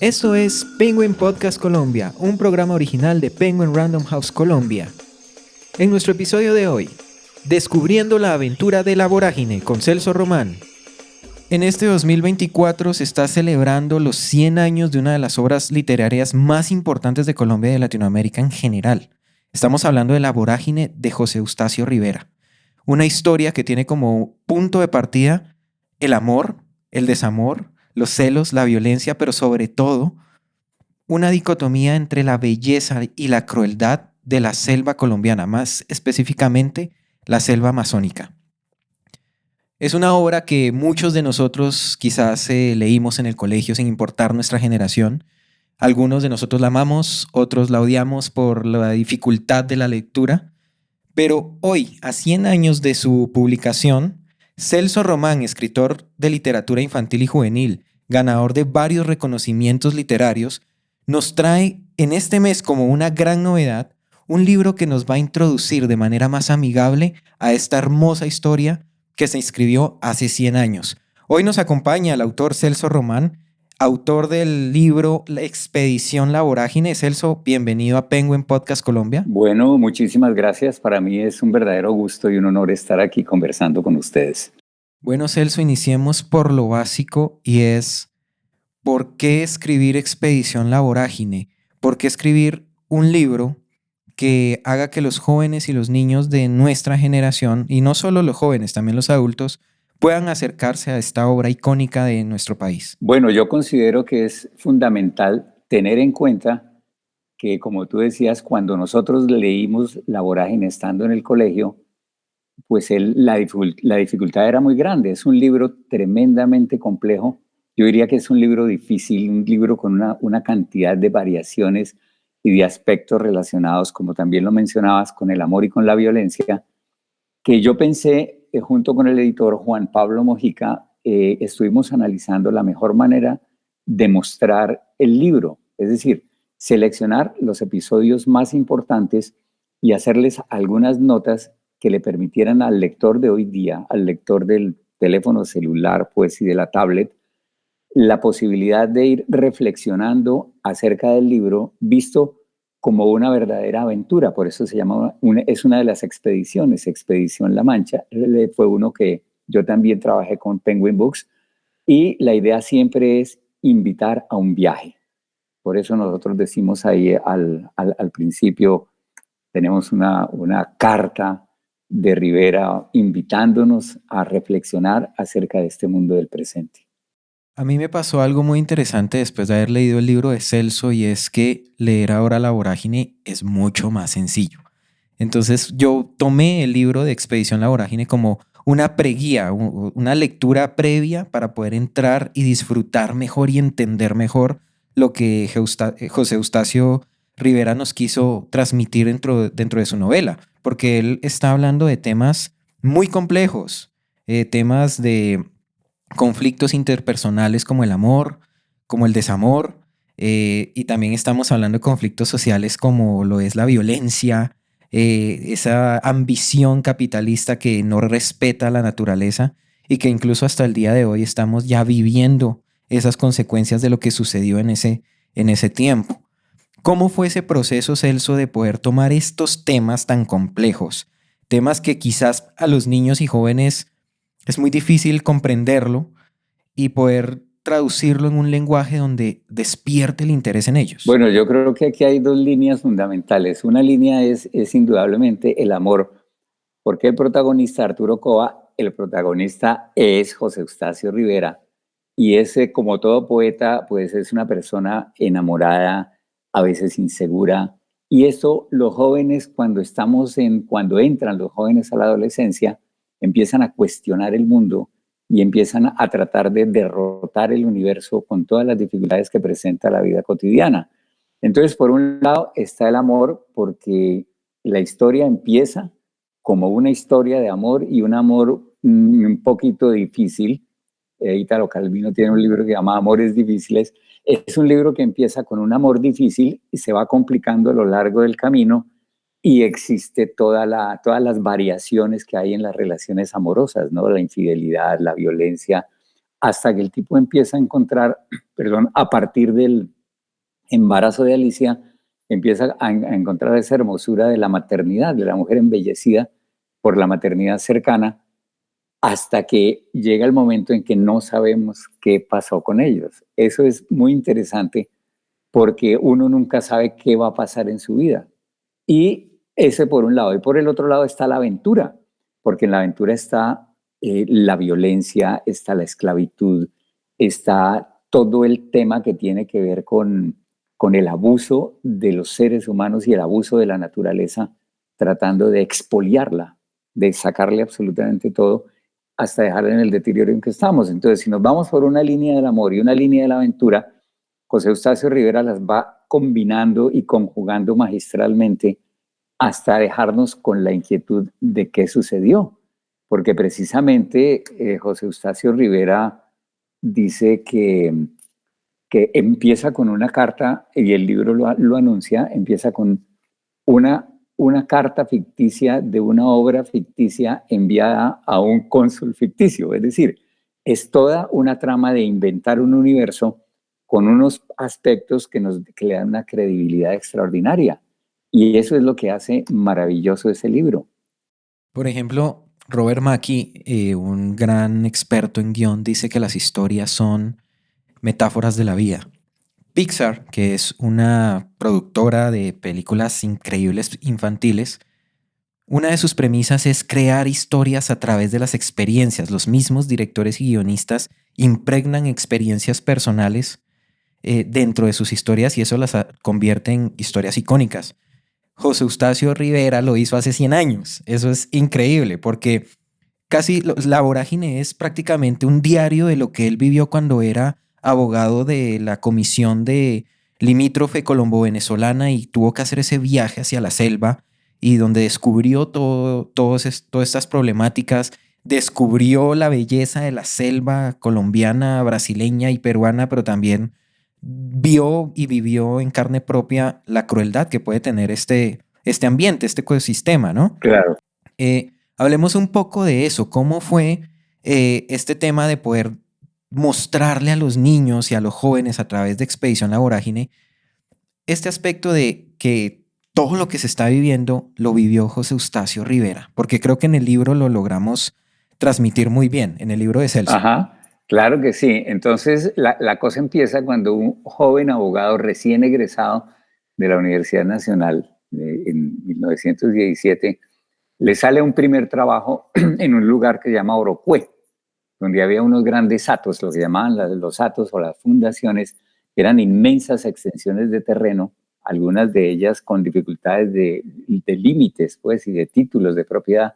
Esto es Penguin Podcast Colombia, un programa original de Penguin Random House Colombia. En nuestro episodio de hoy, descubriendo la aventura de la vorágine con Celso Román. En este 2024 se está celebrando los 100 años de una de las obras literarias más importantes de Colombia y de Latinoamérica en general. Estamos hablando de La vorágine de José Eustacio Rivera. Una historia que tiene como punto de partida el amor, el desamor, los celos, la violencia, pero sobre todo una dicotomía entre la belleza y la crueldad de la selva colombiana, más específicamente la selva amazónica. Es una obra que muchos de nosotros quizás leímos en el colegio sin importar nuestra generación. Algunos de nosotros la amamos, otros la odiamos por la dificultad de la lectura. Pero hoy, a 100 años de su publicación, Celso Román, escritor de literatura infantil y juvenil, ganador de varios reconocimientos literarios, nos trae en este mes como una gran novedad un libro que nos va a introducir de manera más amigable a esta hermosa historia que se escribió hace 100 años. Hoy nos acompaña el autor Celso Román, autor del libro La expedición La vorágine. Celso, bienvenido a Penguin Podcast Colombia. Bueno, muchísimas gracias. Para mí es un verdadero gusto y un honor estar aquí conversando con ustedes. Bueno, Celso, iniciemos por lo básico y es ¿por qué escribir Expedición La vorágine? ¿Por qué escribir un libro que haga que los jóvenes y los niños de nuestra generación, y no solo los jóvenes, también los adultos, puedan acercarse a esta obra icónica de nuestro país? Bueno, yo considero que es fundamental tener en cuenta que, como tú decías, cuando nosotros leímos La vorágine estando en el colegio, pues la dificultad era muy grande. Es un libro tremendamente complejo. Yo diría que es un libro difícil, un libro con una cantidad de variaciones y de aspectos relacionados, como también lo mencionabas, con el amor y con la violencia, que yo pensé, junto con el editor Juan Pablo Mojica, estuvimos analizando la mejor manera de mostrar el libro, es decir, seleccionar los episodios más importantes y hacerles algunas notas que le permitieran al lector de hoy día, al lector del teléfono celular, pues, y de la tablet, la posibilidad de ir reflexionando acerca del libro, visto como una verdadera aventura. Por eso se llama, es una de las expediciones, Expedición La Mancha. Fue uno que yo también trabajé con Penguin Books, y la idea siempre es invitar a un viaje. Por eso nosotros decimos ahí al principio, tenemos una carta de Rivera invitándonos a reflexionar acerca de este mundo del presente. A mí me pasó algo muy interesante después de haber leído el libro de Celso, y es que leer ahora La vorágine es mucho más sencillo. Entonces yo tomé el libro de Expedición La vorágine como una preguía, una lectura previa para poder entrar y disfrutar mejor y entender mejor lo que José Eustacio Rivera nos quiso transmitir dentro de su novela, porque él está hablando de temas muy complejos, temas de conflictos interpersonales como el amor, como el desamor, y también estamos hablando de conflictos sociales como lo es la violencia, esa ambición capitalista que no respeta la naturaleza y que incluso hasta el día de hoy estamos ya viviendo esas consecuencias de lo que sucedió en ese tiempo. ¿Cómo fue ese proceso, Celso, de poder tomar estos temas tan complejos? Temas que quizás a los niños y jóvenes es muy difícil comprenderlo y poder traducirlo en un lenguaje donde despierte el interés en ellos. Bueno, yo creo que aquí hay dos líneas fundamentales. Una línea es indudablemente el amor, porque el protagonista, Arturo Coa, el protagonista es José Eustacio Rivera, y ese, como todo poeta, pues es una persona enamorada, a veces insegura, y eso los jóvenes, cuando entran los jóvenes a la adolescencia, empiezan a cuestionar el mundo y empiezan a tratar de derrotar el universo con todas las dificultades que presenta la vida cotidiana. Entonces, por un lado está el amor, porque la historia empieza como una historia de amor, y un amor un poquito difícil. Italo Calvino tiene un libro que se llama Amores Difíciles. Es un libro que empieza con un amor difícil y se va complicando a lo largo del camino, y existe todas las variaciones que hay en las relaciones amorosas, ¿no? La infidelidad, la violencia, hasta que el tipo empieza a encontrar, perdón, a partir del embarazo de Alicia, empieza a encontrar esa hermosura de la maternidad, de la mujer embellecida por la maternidad cercana, hasta que llega el momento en que no sabemos qué pasó con ellos. Eso es muy interesante porque uno nunca sabe qué va a pasar en su vida. Y ese por un lado. Y por el otro lado está la aventura, porque en la aventura está la violencia, está la esclavitud, está todo el tema que tiene que ver con el abuso de los seres humanos y el abuso de la naturaleza, tratando de expoliarla, de sacarle absolutamente todo hasta dejarla en el deterioro en que estamos. Entonces, si nos vamos por una línea del amor y una línea de la aventura, José Eustacio Rivera las va combinando y conjugando magistralmente hasta dejarnos con la inquietud de qué sucedió. Porque precisamente José Eustacio Rivera dice que empieza con una carta, y el libro lo anuncia, empieza con una carta ficticia de una obra ficticia enviada a un cónsul ficticio. Es decir, es toda una trama de inventar un universo con unos aspectos que le dan una credibilidad extraordinaria. Y eso es lo que hace maravilloso ese libro. Por ejemplo, Robert Mackie, un gran experto en guión, dice que las historias son metáforas de la vida. Pixar, que es una productora de películas increíbles infantiles, una de sus premisas es crear historias a través de las experiencias. Los mismos directores y guionistas impregnan experiencias personales dentro de sus historias y eso las convierte en historias icónicas. José Eustacio Rivera lo hizo hace 100 años. Eso es increíble porque casi La Vorágine es prácticamente un diario de lo que él vivió cuando era abogado de la comisión de limítrofe colombo-venezolana y tuvo que hacer ese viaje hacia la selva y donde descubrió todas estas problemáticas, descubrió la belleza de la selva colombiana, brasileña y peruana, pero también vio y vivió en carne propia la crueldad que puede tener este ambiente, este ecosistema, ¿no? Claro. Hablemos un poco de eso. ¿Cómo fue este tema de poder mostrarle a los niños y a los jóvenes a través de Expedición La Vorágine este aspecto de que todo lo que se está viviendo lo vivió José Eustacio Rivera? Porque creo que en el libro lo logramos transmitir muy bien, en el libro de Celso. Ajá, claro que sí. Entonces, la cosa empieza cuando un joven abogado recién egresado de la Universidad Nacional en 1917 le sale un primer trabajo en un lugar que se llama Orocué, donde había unos grandes hatos, lo que llamaban los hatos o las fundaciones, que eran inmensas extensiones de terreno, algunas de ellas con dificultades de límites, pues, y de títulos de propiedad.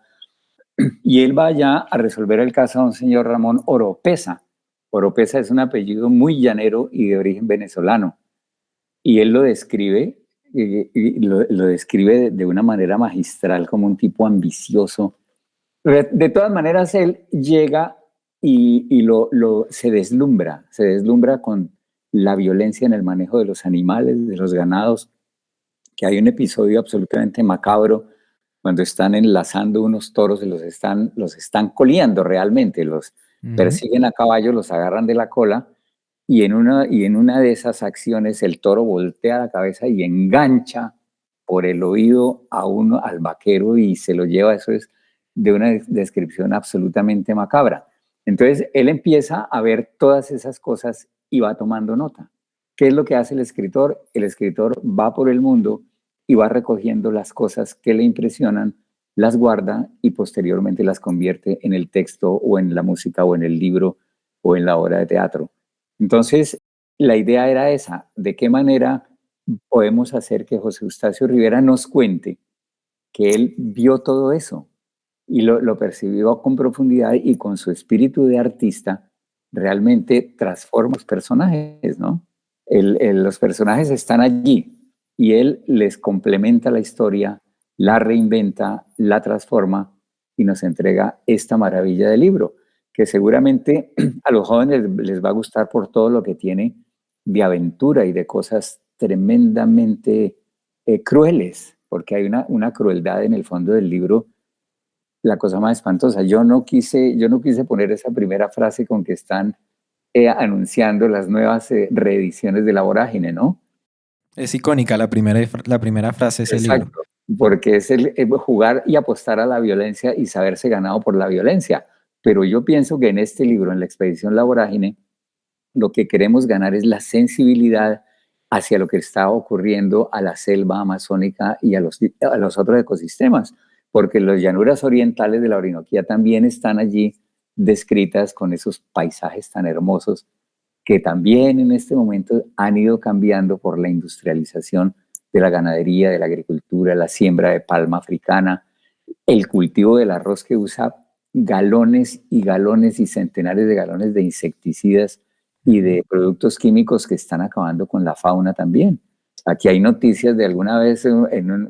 Y él va allá a resolver el caso de un señor Ramón Oropesa. Oropesa es un apellido muy llanero y de origen venezolano. Y él lo describe, y lo describe de una manera magistral, como un tipo ambicioso. De todas maneras, él llega y se deslumbra con la violencia en el manejo de los animales, de los ganados, que hay un episodio absolutamente macabro cuando están enlazando unos toros y los están coliendo realmente, los persiguen a caballo, los agarran de la cola y en una de esas acciones el toro voltea la cabeza y engancha por el oído al vaquero y se lo lleva. Eso es de una descripción absolutamente macabra. Entonces él empieza a ver todas esas cosas y va tomando nota. ¿Qué es lo que hace el escritor? El escritor va por el mundo y va recogiendo las cosas que le impresionan, las guarda y posteriormente las convierte en el texto o en la música o en el libro o en la obra de teatro. Entonces, la idea era esa: ¿de qué manera podemos hacer que José Eustacio Rivera nos cuente que él vio todo eso y lo percibió con profundidad y con su espíritu de artista realmente transforma los personajes, ¿no? Los personajes están allí y él les complementa la historia, la reinventa, la transforma y nos entrega esta maravilla de libro, que seguramente a los jóvenes les va a gustar por todo lo que tiene de aventura y de cosas tremendamente crueles, porque hay una crueldad en el fondo del libro, la cosa más espantosa. Yo no quise poner esa primera frase con que están anunciando las nuevas reediciones de La Vorágine, ¿no? Es icónica la primera frase de ese libro. Exacto, porque es el jugar y apostar a la violencia y saberse ganado por la violencia. Pero yo pienso que en este libro, en la expedición La Vorágine, lo que queremos ganar es la sensibilidad hacia lo que está ocurriendo a la selva amazónica y a los otros ecosistemas, porque las llanuras orientales de la Orinoquía también están allí descritas con esos paisajes tan hermosos que también en este momento han ido cambiando por la industrialización de la ganadería, de la agricultura, la siembra de palma africana, el cultivo del arroz que usa galones y galones y centenares de galones de insecticidas y de productos químicos que están acabando con la fauna también. Aquí hay noticias de alguna vez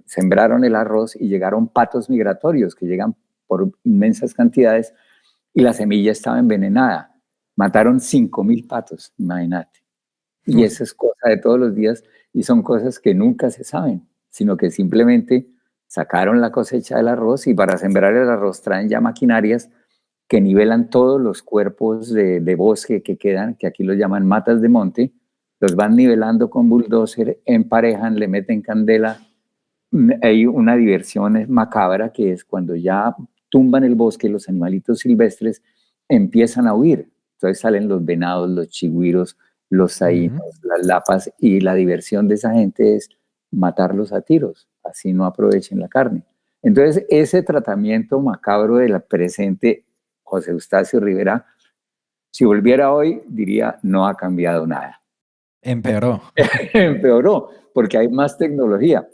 sembraron el arroz y llegaron patos migratorios que llegan por inmensas cantidades y la semilla estaba envenenada. Mataron 5.000 patos, imagínate. Y eso es cosa de todos los días y son cosas que nunca se saben, sino que simplemente sacaron la cosecha del arroz y para sembrar el arroz traen ya maquinarias que nivelan todos los cuerpos de bosque que quedan, que aquí los llaman matas de monte, los van nivelando con bulldozer, emparejan, le meten candela. Hay una diversión macabra que es cuando ya tumban el bosque, los animalitos silvestres empiezan a huir. Entonces salen los venados, los chigüiros, los saínos, las lapas, y la diversión de esa gente es matarlos a tiros, así no aprovechen la carne. Entonces ese tratamiento macabro del presente, José Eustacio Rivera, si volviera hoy, diría, no ha cambiado nada. Empeoró. Empeoró, porque hay más tecnología.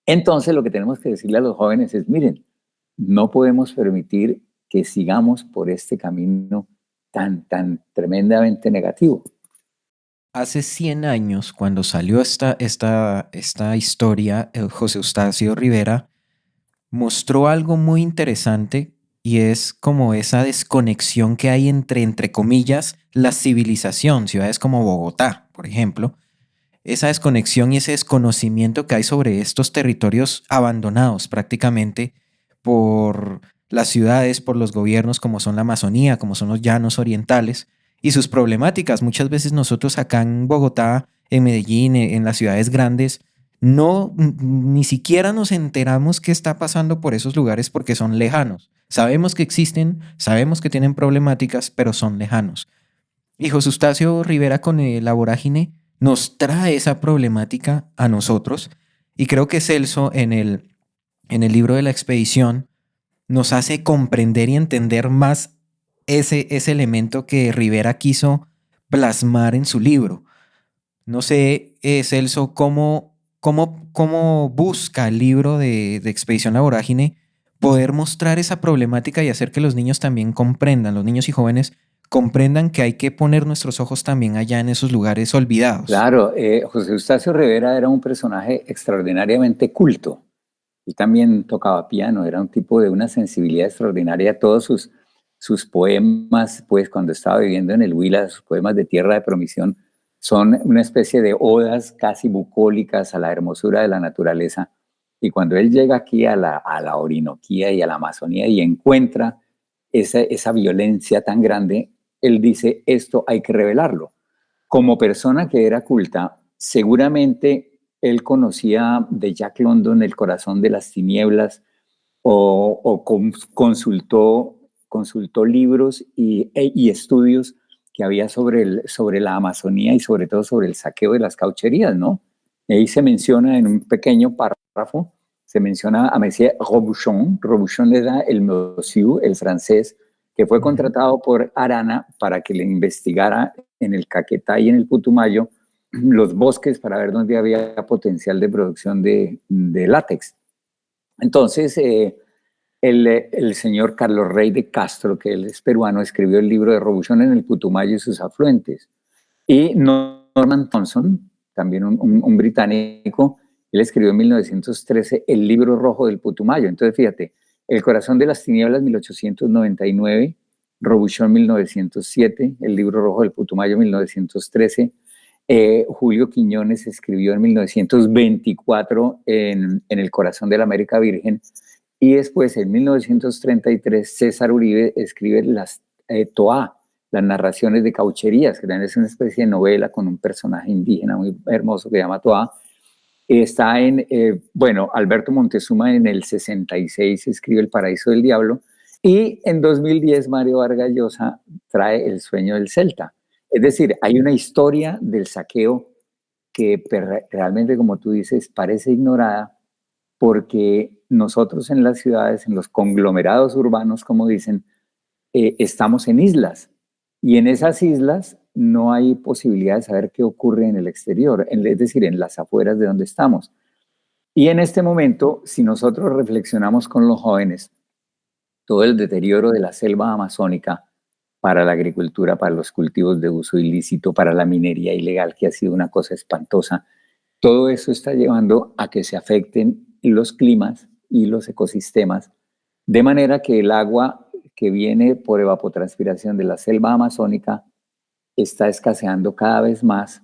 Entonces lo que tenemos que decirle a los jóvenes es, miren, no podemos permitir que sigamos por este camino tan tremendamente negativo. Hace 100 años, cuando salió esta historia, José Eustacio Rivera mostró algo muy interesante y es como esa desconexión que hay entre comillas, la civilización, ciudades como Bogotá, por ejemplo, esa desconexión y ese desconocimiento que hay sobre estos territorios abandonados prácticamente por las ciudades, por los gobiernos como son la Amazonía, como son los llanos orientales y sus problemáticas. Muchas veces nosotros acá en Bogotá, en Medellín, en las ciudades grandes, ni siquiera nos enteramos qué está pasando por esos lugares porque son lejanos. Sabemos que existen, sabemos que tienen problemáticas, pero son lejanos. Y José Eustacio Rivera con La Vorágine nos trae esa problemática a nosotros y creo que Celso en el libro de la expedición nos hace comprender y entender más ese elemento que Rivera quiso plasmar en su libro. No sé, Celso, cómo busca el libro de Expedición La Vorágine poder mostrar esa problemática y hacer que los niños también comprendan, los niños y jóvenes comprendan que hay que poner nuestros ojos también allá en esos lugares olvidados. Claro, José Eustacio Rivera era un personaje extraordinariamente culto. Él también tocaba piano, era un tipo de una sensibilidad extraordinaria. Todos sus poemas, pues cuando estaba viviendo en el Huila, sus poemas de Tierra de Promisión, son una especie de odas casi bucólicas a la hermosura de la naturaleza. Y cuando él llega aquí a la Orinoquía y a la Amazonía y encuentra esa violencia tan grande, él dice, esto hay que revelarlo. Como persona que era culta, seguramente él conocía de Jack London El corazón de las tinieblas o consultó libros y estudios que había sobre la Amazonía y sobre todo sobre el saqueo de las caucherías, ¿no? Ahí se menciona en un pequeño párrafo, se menciona a Monsieur Robuchon. Robuchon era el monsieur, el francés, que fue contratado por Arana para que le investigara en el Caquetá y en el Putumayo los bosques para ver dónde había potencial de producción de látex. Entonces, el señor Carlos Rey de Castro, que él es peruano, escribió el libro de Robuchon en el Putumayo y sus afluentes. Y Norman Thompson, también un británico, él escribió en 1913 el libro rojo del Putumayo. Entonces, fíjate, El corazón de las tinieblas, 1899, Robuchon, 1907, el libro rojo del Putumayo, 1913. Julio Quiñones escribió en 1924 en El corazón de la América Virgen. Y después, en 1933, César Uribe escribe las Toa, las narraciones de Caucherías, que también es una especie de novela con un personaje indígena muy hermoso que se llama Toa. Está bueno, Alberto Montezuma en el 66 escribe El Paraíso del Diablo, y en 2010 Mario Vargas Llosa trae El Sueño del Celta. Es decir, hay una historia del saqueo que realmente, como tú dices, parece ignorada, porque nosotros en las ciudades, en los conglomerados urbanos, como dicen, estamos en islas, y en esas islas no hay posibilidad de saber qué ocurre en el exterior, es decir, en las afueras de donde estamos. Y en este momento, si nosotros reflexionamos con los jóvenes, todo el deterioro de la selva amazónica para la agricultura, para los cultivos de uso ilícito, para la minería ilegal, que ha sido una cosa espantosa, todo eso está llevando a que se afecten los climas y los ecosistemas, de manera que el agua que viene por evapotranspiración de la selva amazónica está escaseando cada vez más,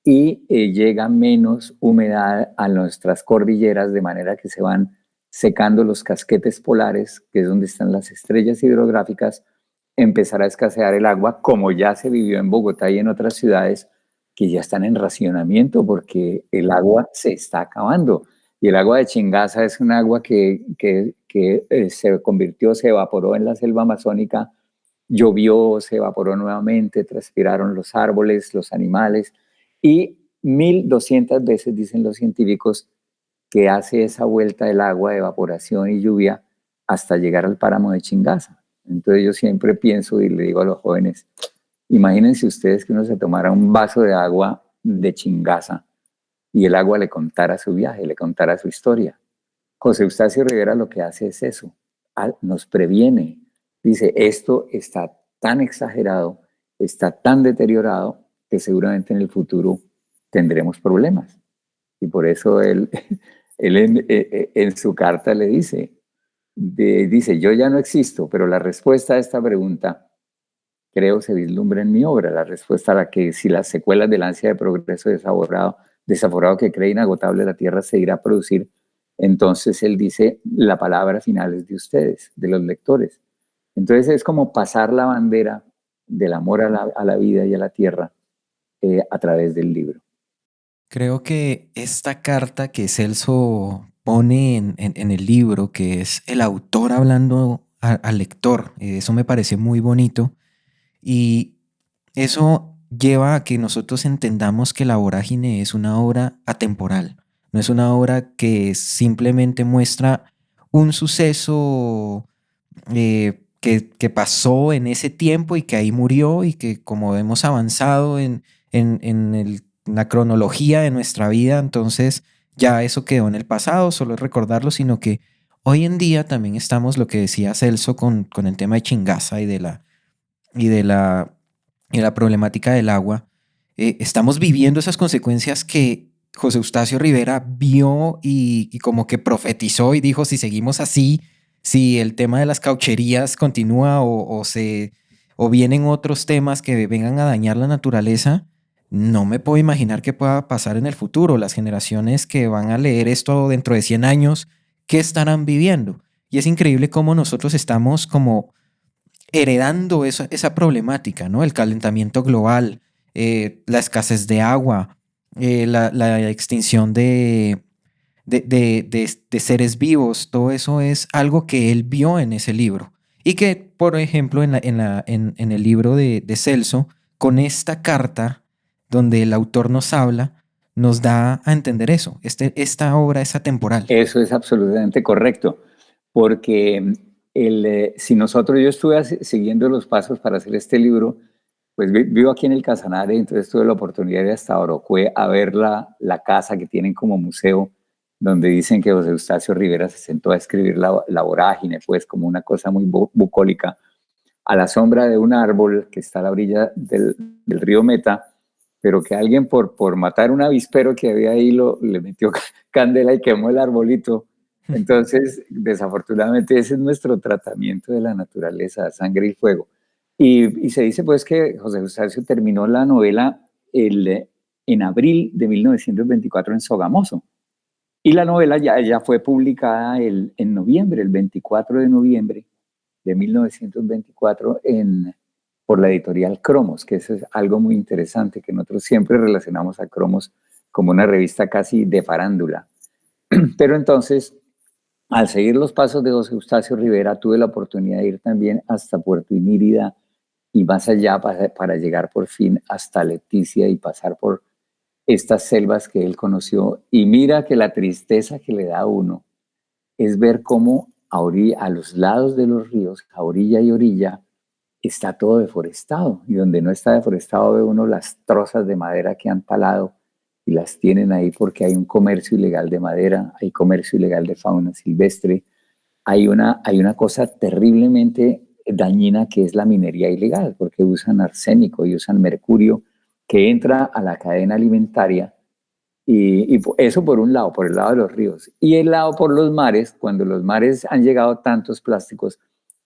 y llega menos humedad a nuestras cordilleras, de manera que se van secando los casquetes polares, que es donde están las estrellas hidrográficas. Empezará a escasear el agua, como ya se vivió en Bogotá y en otras ciudades que ya están en racionamiento, porque el agua se está acabando. Y el agua de Chingaza es un agua que se convirtió, se evaporó en la selva amazónica, llovió, se evaporó nuevamente, transpiraron los árboles, los animales, y 1200 veces, dicen los científicos, que hace esa vuelta del agua de evaporación y lluvia hasta llegar al páramo de Chingaza. Entonces yo siempre pienso y le digo a los jóvenes, imagínense ustedes que uno se tomara un vaso de agua de Chingaza y el agua le contara su viaje, le contara su historia. José Eustacio Rivera lo que hace es eso, nos previene. Dice, esto está tan exagerado, está tan deteriorado, que seguramente en el futuro tendremos problemas. Y por eso él, él en su carta le dice, yo ya no existo, pero la respuesta a esta pregunta, creo, se vislumbra en mi obra. La respuesta a la que, si las secuelas del ansia de progreso desaforado que cree inagotable la tierra se irá a producir, entonces él dice, la palabra final es de ustedes, de los lectores. Entonces es como pasar la bandera del amor a la vida y a la tierra a través del libro. Creo que esta carta que Celso pone en el libro, que es el autor hablando al lector, eso me parece muy bonito, y eso lleva a que nosotros entendamos que La Vorágine es una obra atemporal, no es una obra que simplemente muestra un suceso que pasó en ese tiempo y que ahí murió, y que como hemos avanzado en la cronología de nuestra vida, entonces ya eso quedó en el pasado, solo es recordarlo, sino que hoy en día también estamos, lo que decía Celso, con el tema de Chingaza y de la, y la problemática del agua. Estamos viviendo esas consecuencias que José Eustacio Rivera vio y como que profetizó y dijo, si seguimos así, si el tema de las caucherías continúa o vienen otros temas que vengan a dañar la naturaleza, no me puedo imaginar qué pueda pasar en el futuro. Las generaciones que van a leer esto dentro de 100 años, ¿qué estarán viviendo? Y es increíble cómo nosotros estamos como heredando esa problemática, ¿no? El calentamiento global, la escasez de agua, la extinción de seres vivos, todo eso es algo que él vio en ese libro. Y que, por ejemplo, en el libro de Celso, con esta carta donde el autor nos habla, nos da a entender eso. Esta obra es atemporal. Eso es absolutamente correcto, porque si nosotros, yo estuve siguiendo los pasos para hacer este libro, pues vivo aquí en el Casanare, entonces tuve la oportunidad de ir hasta Orocue a ver la casa que tienen como museo, donde dicen que José Eustacio Rivera se sentó a escribir la Vorágine, pues como una cosa muy bucólica, a la sombra de un árbol que está a la orilla del río Meta, pero que alguien por matar un avispero que había ahí le metió candela y quemó el arbolito. Entonces, desafortunadamente, ese es nuestro tratamiento de la naturaleza, sangre y fuego. Y se dice pues que José Eustacio terminó la novela en abril de 1924 en Sogamoso. Y la novela ya fue publicada en noviembre, el 24 de noviembre de 1924 en por la editorial Cromos, que eso es algo muy interesante, que nosotros siempre relacionamos a Cromos como una revista casi de farándula. Pero entonces, al seguir los pasos de José Eustacio Rivera, tuve la oportunidad de ir también hasta Puerto Inírida y más allá para llegar por fin hasta Leticia y pasar por estas selvas que él conoció. Y mira que la tristeza que le da a uno es ver cómo a los lados de los ríos, a orilla y orilla, está todo deforestado. Y donde no está deforestado ve uno las trozas de madera que han talado y las tienen ahí porque hay un comercio ilegal de madera, hay comercio ilegal de fauna silvestre, hay una cosa terriblemente dañina que es la minería ilegal, porque usan arsénico y usan mercurio que entra a la cadena alimentaria y eso por un lado, por el lado de los ríos. Y el lado por los mares, cuando los mares han llegado tantos plásticos,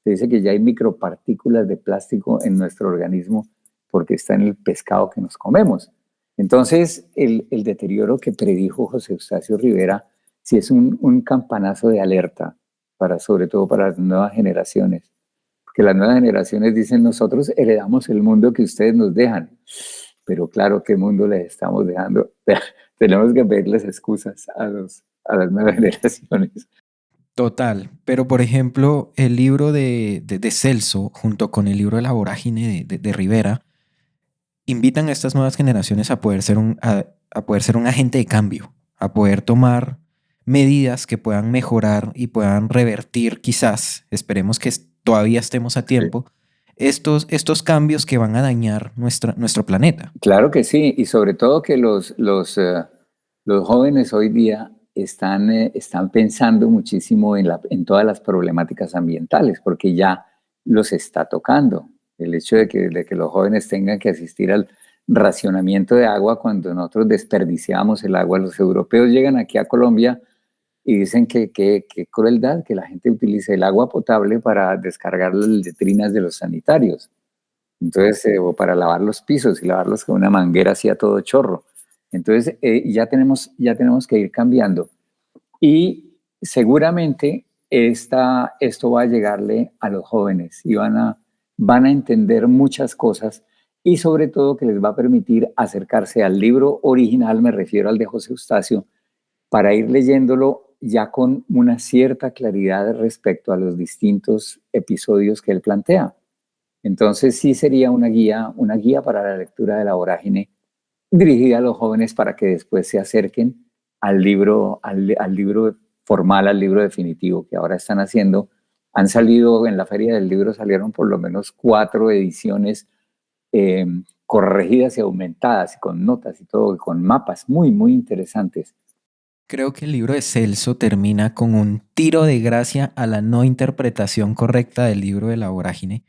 se dice que ya hay micropartículas de plástico en nuestro organismo porque está en el pescado que nos comemos. Entonces, el deterioro que predijo José Eustacio Rivera sí es un campanazo de alerta, sobre todo para las nuevas generaciones. Porque las nuevas generaciones dicen, nosotros heredamos el mundo que ustedes nos dejan. Pero claro, ¿qué mundo les estamos dejando? Tenemos que pedirles excusas a las nuevas generaciones. Total, pero por ejemplo, el libro de Celso, junto con el libro de La Vorágine de Rivera, invitan a estas nuevas generaciones a poder ser a poder ser un agente de cambio, a poder tomar medidas que puedan mejorar y puedan revertir, quizás, esperemos que todavía estemos a tiempo, estos cambios que van a dañar nuestro planeta. Claro que sí, y sobre todo que los jóvenes hoy día están pensando muchísimo en todas las problemáticas ambientales, porque ya los está tocando. El hecho de que los jóvenes tengan que asistir al racionamiento de agua cuando nosotros desperdiciamos el agua. Los europeos llegan aquí a Colombia y dicen que crueldad que la gente utilice el agua potable para descargar las letrinas de los sanitarios. Entonces, o para lavar los pisos y lavarlos con una manguera así a todo chorro. Entonces, ya tenemos que ir cambiando. Y seguramente esto va a llegarle a los jóvenes y van a entender muchas cosas y sobre todo que les va a permitir acercarse al libro original, me refiero al de José Eustacio, para ir leyéndolo ya con una cierta claridad respecto a los distintos episodios que él plantea. Entonces sí sería una guía para la lectura de La Vorágine, dirigida a los jóvenes para que después se acerquen al libro formal, al libro definitivo que ahora están haciendo. Han salido, en la Feria del Libro salieron por lo menos 4 ediciones eh, corregidas y aumentadas, y con notas y todo, y con mapas muy, muy interesantes. Creo que el libro de Celso termina con un tiro de gracia a la no interpretación correcta del libro de La Vorágine.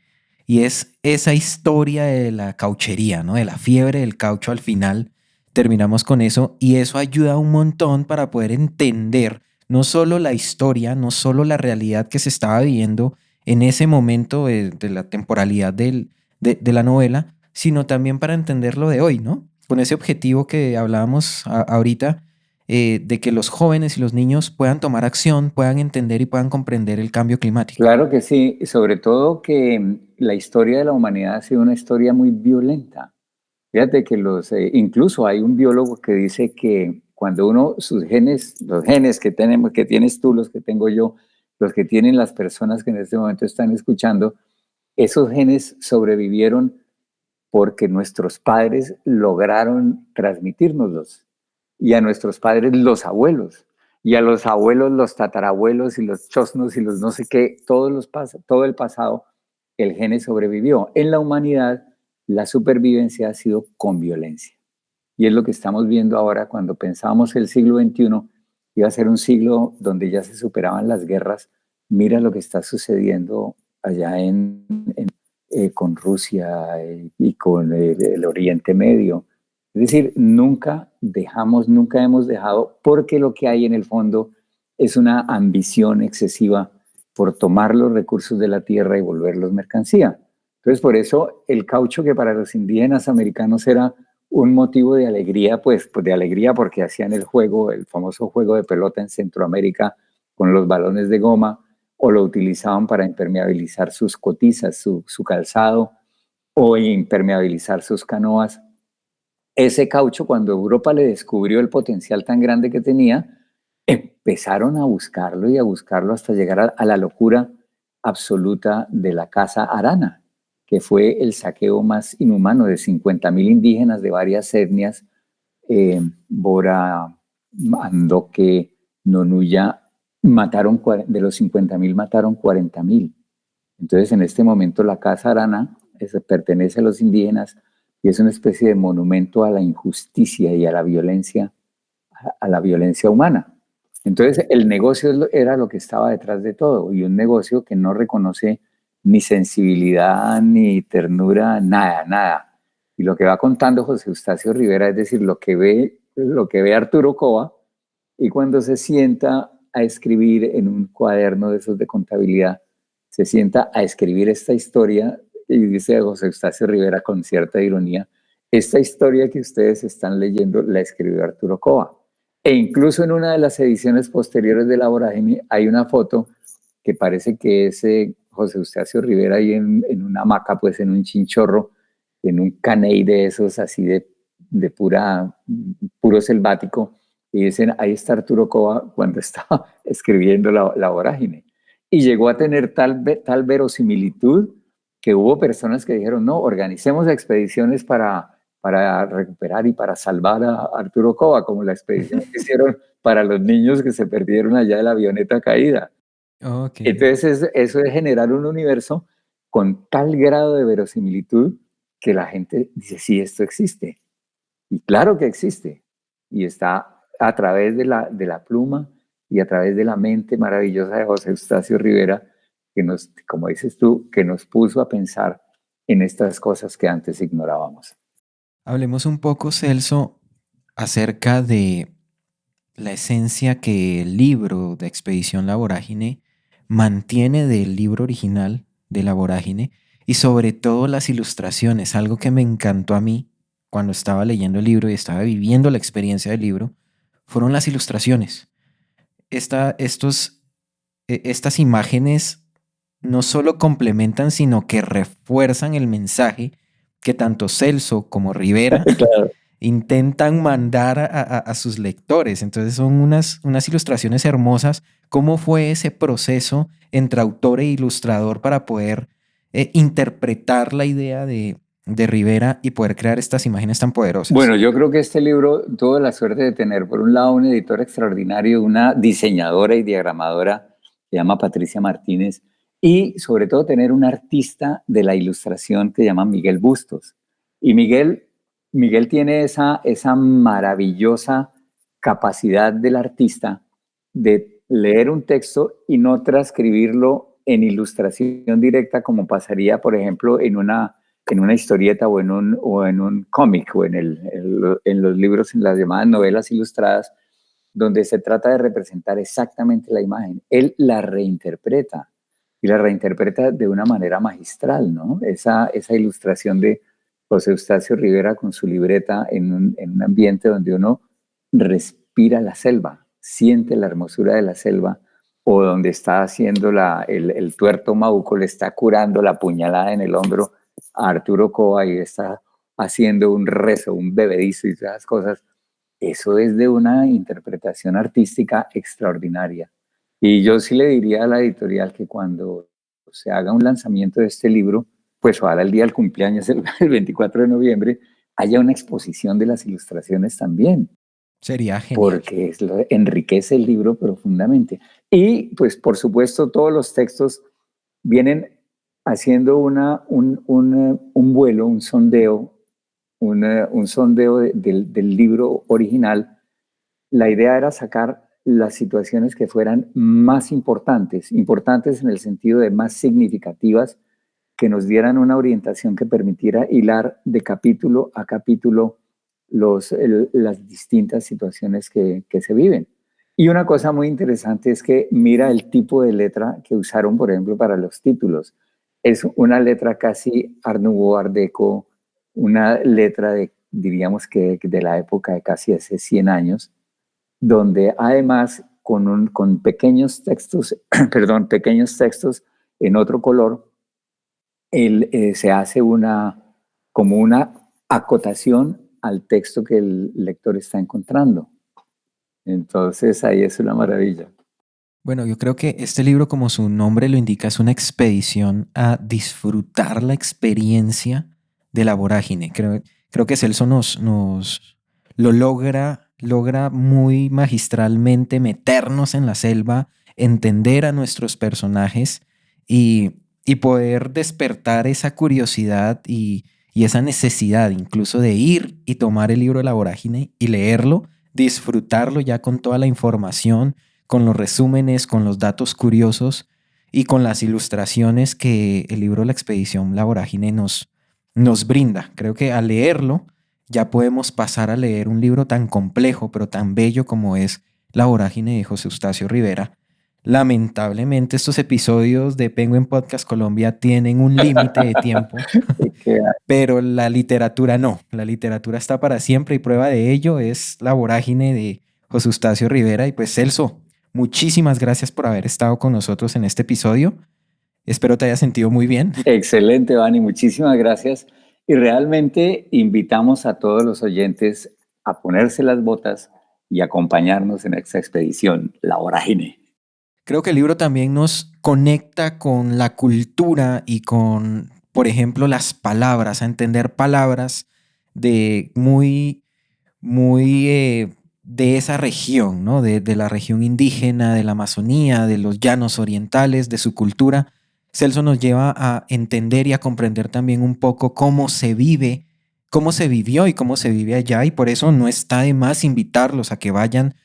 Y es esa historia de la cauchería, ¿no? De la fiebre del caucho al final. Terminamos con eso y eso ayuda un montón para poder entender no solo la historia, no solo la realidad que se estaba viviendo en ese momento de la temporalidad de la novela, sino también para entender lo de hoy, ¿no? Con ese objetivo que hablábamos ahorita, de que los jóvenes y los niños puedan tomar acción, puedan entender y puedan comprender el cambio climático. Claro que sí, y sobre todo que la historia de la humanidad ha sido una historia muy violenta. Fíjate que incluso hay un biólogo que dice que cuando uno, sus genes, los genes que tenemos, que tienes tú, los que tengo yo, los que tienen las personas que en este momento están escuchando, esos genes sobrevivieron porque nuestros padres lograron transmitírnoslos y a nuestros padres los abuelos y a los abuelos los tatarabuelos y los chosnos y los no sé qué, todo el pasado, el gene sobrevivió. En la humanidad la supervivencia ha sido con violencia. Y es lo que estamos viendo ahora cuando pensábamos el siglo XXI iba a ser un siglo donde ya se superaban las guerras. Mira lo que está sucediendo allá con Rusia y con el Oriente Medio. Es decir, nunca hemos dejado, porque lo que hay en el fondo es una ambición excesiva por tomar los recursos de la tierra y volverlos mercancía. Entonces, por eso el caucho, que para los indígenas americanos era un motivo de alegría, pues de alegría porque hacían el juego, el famoso juego de pelota en Centroamérica con los balones de goma, o lo utilizaban para impermeabilizar sus cotizas, su calzado, o impermeabilizar sus canoas. Ese caucho, cuando Europa le descubrió el potencial tan grande que tenía, empezaron a buscarlo y a buscarlo hasta llegar a la locura absoluta de la Casa Arana, que fue el saqueo más inhumano de 50.000 indígenas de varias etnias, Bora, Andoque, Nonuya, de los 50.000 mataron 40.000. Entonces, en este momento, la Casa Arana pertenece a los indígenas y es una especie de monumento a la injusticia y a la violencia humana. Entonces, el negocio era lo que estaba detrás de todo, y un negocio que no reconoce ni sensibilidad, ni ternura, nada, nada. Y lo que va contando José Eustacio Rivera, es decir, lo que ve Arturo Cova, y cuando se sienta a escribir en un cuaderno de esos de contabilidad, se sienta a escribir esta historia, y dice José Eustacio Rivera con cierta ironía, esta historia que ustedes están leyendo la escribió Arturo Cova. E incluso en una de las ediciones posteriores de La Vorágine hay una foto que parece que es José Eustacio Rivera ahí en una hamaca, pues en un chinchorro, en un caney de esos así de puro selvático, y dicen, ahí está Arturo Cova cuando estaba escribiendo la Vorágine. Y llegó a tener tal verosimilitud que hubo personas que dijeron, no, organicemos expediciones para recuperar y para salvar a Arturo Cova, como la expedición que hicieron para los niños que se perdieron allá de la avioneta caída. Ok. Entonces eso es generar un universo con tal grado de verosimilitud que la gente dice, sí, esto existe. Y claro que existe. Y está a través de la pluma y a través de la mente maravillosa de José Eustacio Rivera, que nos, como dices tú, que nos puso a pensar en estas cosas que antes ignorábamos. Hablemos un poco, Celso, acerca de la esencia que el libro de Expedición La Vorágine mantiene del libro original de La Vorágine, y sobre todo las ilustraciones. Algo que me encantó a mí cuando estaba leyendo el libro y estaba viviendo la experiencia del libro fueron las ilustraciones. Estas imágenes no solo complementan, sino que refuerzan el mensaje que tanto Celso como Rivera Claro. intentan mandar a sus lectores. Entonces son unas ilustraciones hermosas. ¿Cómo fue ese proceso entre autor e ilustrador para poder interpretar la idea de Rivera y poder crear estas imágenes tan poderosas? Bueno, yo creo que este libro tuvo la suerte de tener, por un lado, un editor extraordinario, una diseñadora y diagramadora, se llama Patricia Martínez, y sobre todo tener un artista de la ilustración que se llama Miguel Bustos. Y Miguel tiene esa maravillosa capacidad del artista de leer un texto y no transcribirlo en ilustración directa, como pasaría, por ejemplo, en una historieta o en un cómic o en los libros, en las llamadas novelas ilustradas, donde se trata de representar exactamente la imagen. Él la reinterpreta y la reinterpreta de una manera magistral, ¿no? Esa ilustración de José Eustacio Rivera con su libreta en un ambiente donde uno respira la selva, siente la hermosura de la selva, o donde está haciendo el tuerto Mauco, le está curando la puñalada en el hombro a Arturo Cova y está haciendo un rezo, un bebedizo y todas esas cosas. Eso es de una interpretación artística extraordinaria. Y yo sí le diría a la editorial que cuando se haga un lanzamiento de este libro, pues ojalá el día del cumpleaños, el 24 de noviembre, haya una exposición de las ilustraciones también, Sería genial. porque enriquece el libro profundamente. Y pues por supuesto todos los textos vienen haciendo un vuelo, un sondeo del libro original. La idea era sacar las situaciones que fueran más importantes, importantes en el sentido de más significativas, que nos dieran una orientación que permitiera hilar de capítulo a capítulo las distintas situaciones que se viven. Y una cosa muy interesante es que mira el tipo de letra que usaron, por ejemplo, para los títulos. Es una letra casi Art Nouveau, Art Deco, una letra diríamos que de la época de casi hace 100 años, donde además con pequeños textos, perdón, pequeños textos en otro color, se hace como una acotación al texto que el lector está encontrando. Entonces ahí es una maravilla. Bueno, yo creo que este libro, como su nombre lo indica, es una expedición a disfrutar la experiencia de la vorágine. Creo que Celso nos lo logra muy magistralmente meternos en la selva, entender a nuestros personajes y poder despertar esa curiosidad y esa necesidad incluso de ir y tomar el libro de la vorágine y leerlo, disfrutarlo ya con toda la información, con los resúmenes, con los datos curiosos y con las ilustraciones que el libro La Expedición La Vorágine nos brinda. Creo que al leerlo ya podemos pasar a leer un libro tan complejo pero tan bello como es La Vorágine de José Eustacio Rivera. Lamentablemente estos episodios de Penguin Podcast Colombia tienen un límite de tiempo, pero la literatura no. La literatura está para siempre y prueba de ello es La Vorágine de José Eustacio Rivera. Y pues Celso, muchísimas gracias por haber estado con nosotros en este episodio. Espero te hayas sentido muy bien. Excelente, Vani, muchísimas gracias. Y realmente invitamos a todos los oyentes a ponerse las botas y acompañarnos en esta expedición, La Vorágine. Creo que el libro también nos conecta con la cultura y con, por ejemplo, las palabras, a entender palabras de de esa región, ¿no? De la región indígena, de la Amazonía, de los llanos orientales, de su cultura. Celso nos lleva a entender y a comprender también un poco cómo se vive, cómo se vivió y cómo se vive allá, y por eso no está de más invitarlos a que vayan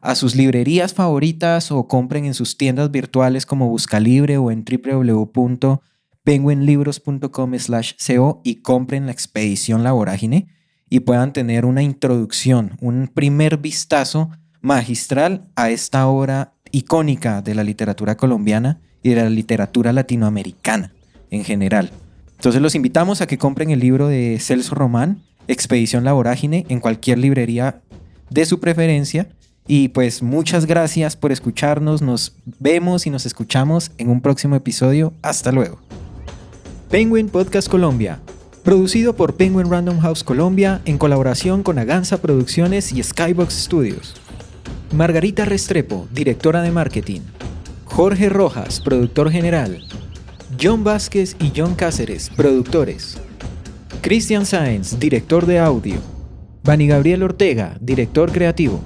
a sus librerías favoritas o compren en sus tiendas virtuales como Buscalibre o en www.penguinlibros.com/co y compren La Expedición La Vorágine y puedan tener una introducción, un primer vistazo magistral a esta obra icónica de la literatura colombiana y de la literatura latinoamericana en general. Entonces los invitamos a que compren el libro de Celso Román, Expedición La Vorágine, en cualquier librería de su preferencia. Y pues muchas gracias por escucharnos. Nos vemos y nos escuchamos en un próximo episodio. Hasta luego. Penguin Podcast Colombia, producido por Penguin Random House Colombia en colaboración con Aganza Producciones y Skybox Studios. Margarita Restrepo, directora de marketing. Jorge Rojas, productor general. John Vázquez y John Cáceres, productores. Cristian Sáenz, director de audio. Vani Gabriel Ortega, director creativo.